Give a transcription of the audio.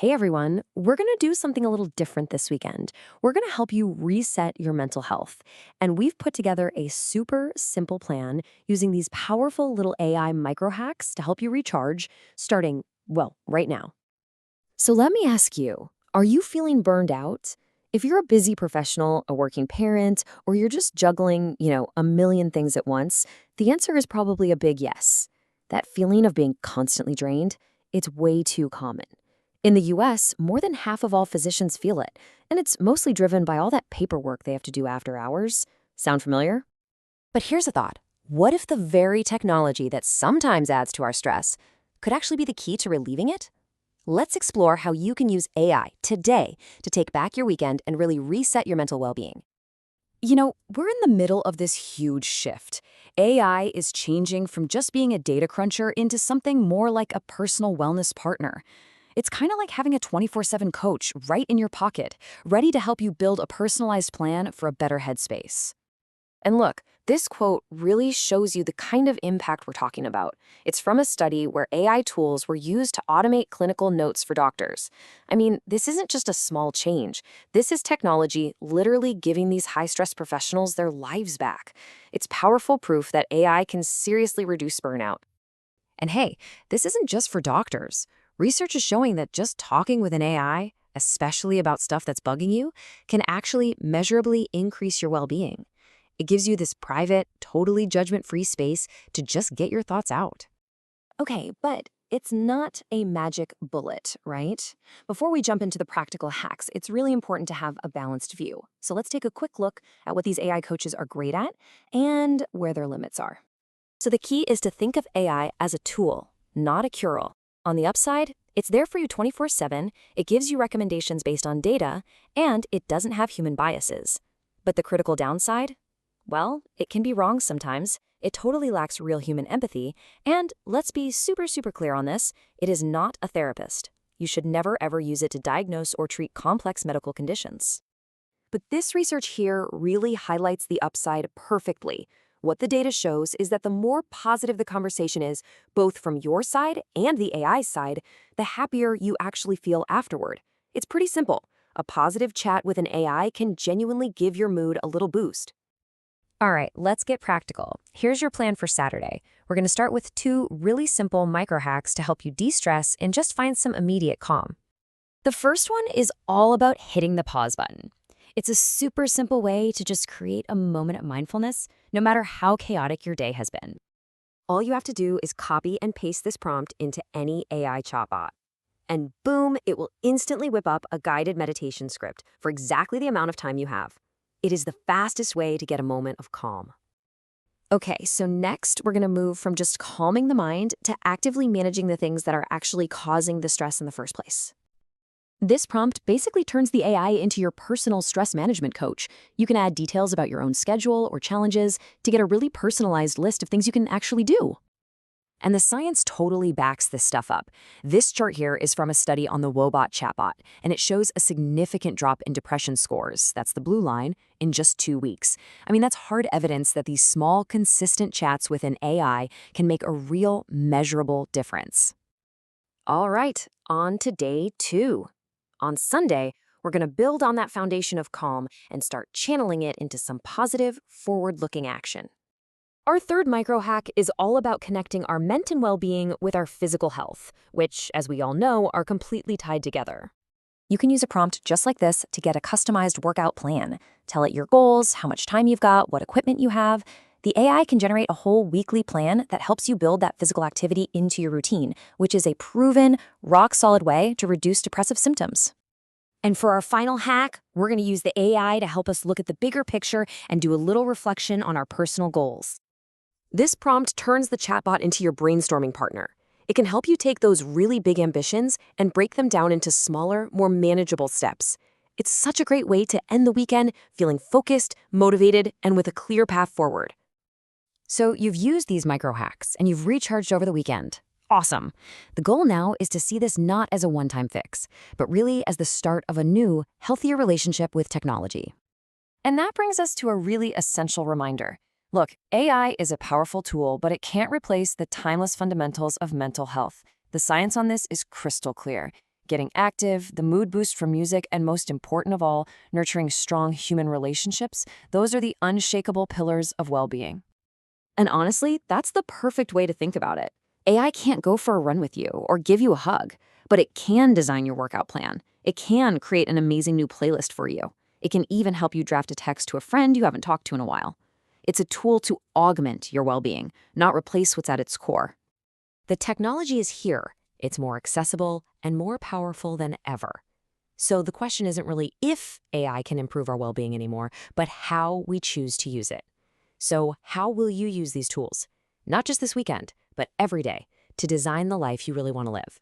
Hey everyone, we're going to do something a little different this weekend. We're going to help you reset your mental health. And we've put together a super simple plan using these powerful little AI microhacks to help you recharge starting, well, right now. So let me ask you, are you feeling burned out? If you're a busy professional, a working parent, or you're just juggling, a million things at once, the answer is probably a big yes. That feeling of being constantly drained, it's way too common. In the US, more than half of all physicians feel it, and it's mostly driven by all that paperwork they have to do after hours. Sound familiar? But here's a thought. What if the very technology that sometimes adds to our stress could actually be the key to relieving it? Let's explore how you can use AI today to take back your weekend and really reset your mental well-being. We're in the middle of this huge shift. AI is changing from just being a data cruncher into something more like a personal wellness partner. It's kind of like having a 24/7 coach right in your pocket, ready to help you build a personalized plan for a better headspace. And look, this quote really shows you the kind of impact we're talking about. It's from a study where AI tools were used to automate clinical notes for doctors. I mean, this isn't just a small change. This is technology literally giving these high-stress professionals their lives back. It's powerful proof that AI can seriously reduce burnout. And hey, this isn't just for doctors. Research is showing that just talking with an AI, especially about stuff that's bugging you, can actually measurably increase your well-being. It gives you this private, totally judgment-free space to just get your thoughts out. Okay, but it's not a magic bullet, right? Before we jump into the practical hacks, it's really important to have a balanced view. So let's take a quick look at what these AI coaches are great at and where their limits are. So the key is to think of AI as a tool, not a cure-all. On the upside, it's there for you 24/7, it gives you recommendations based on data, and it doesn't have human biases. But the critical downside? Well, it can be wrong sometimes, it totally lacks real human empathy, and let's be super clear on this, it is not a therapist. You should never ever use it to diagnose or treat complex medical conditions. But this research here really highlights the upside perfectly. What the data shows is that the more positive the conversation is, both from your side and the AI's side, the happier you actually feel afterward. It's pretty simple. A positive chat with an AI can genuinely give your mood a little boost. All right, let's get practical. Here's your plan for Saturday. We're going to start with 2 really simple micro hacks to help you de-stress and just find some immediate calm. The first one is all about hitting the pause button. It's a super simple way to just create a moment of mindfulness, no matter how chaotic your day has been. All you have to do is copy and paste this prompt into any AI chatbot. And boom, it will instantly whip up a guided meditation script for exactly the amount of time you have. It is the fastest way to get a moment of calm. Okay, so next we're going to move from just calming the mind to actively managing the things that are actually causing the stress in the first place. This prompt basically turns the AI into your personal stress management coach. You can add details about your own schedule or challenges to get a really personalized list of things you can actually do. And the science totally backs this stuff up. This chart here is from a study on the Wobot chatbot, and it shows a significant drop in depression scores, that's the blue line, in just 2 weeks. I mean, that's hard evidence that these small, consistent chats with an AI can make a real, measurable difference. All right, on to day 2. On Sunday, we're going to build on that foundation of calm and start channeling it into some positive, forward-looking action. Our third micro hack is all about connecting our mental well-being with our physical health, which, as we all know, are completely tied together. You can use a prompt just like this to get a customized workout plan. Tell it your goals, how much time you've got, what equipment you have. The AI can generate a whole weekly plan that helps you build that physical activity into your routine, which is a proven, rock-solid way to reduce depressive symptoms. And for our final hack, we're going to use the AI to help us look at the bigger picture and do a little reflection on our personal goals. This prompt turns the chatbot into your brainstorming partner. It can help you take those really big ambitions and break them down into smaller, more manageable steps. It's such a great way to end the weekend feeling focused, motivated, and with a clear path forward. So you've used these micro hacks and you've recharged over the weekend. Awesome. The goal now is to see this not as a one-time fix, but really as the start of a new, healthier relationship with technology. And that brings us to a really essential reminder. Look, AI is a powerful tool, but it can't replace the timeless fundamentals of mental health. The science on this is crystal clear. getting active, the mood boost from music, and most important of all, nurturing strong human relationships, those are the unshakable pillars of well-being. And honestly, that's the perfect way to think about it. AI can't go for a run with you or give you a hug, but it can design your workout plan. It can create an amazing new playlist for you. It can even help you draft a text to a friend you haven't talked to in a while. It's a tool to augment your well-being, not replace what's at its core. The technology is here. It's more accessible and more powerful than ever. So the question isn't really if AI can improve our well-being anymore, but how we choose to use it. So how will you use these tools? Not just this weekend, but every day, to design the life you really want to live.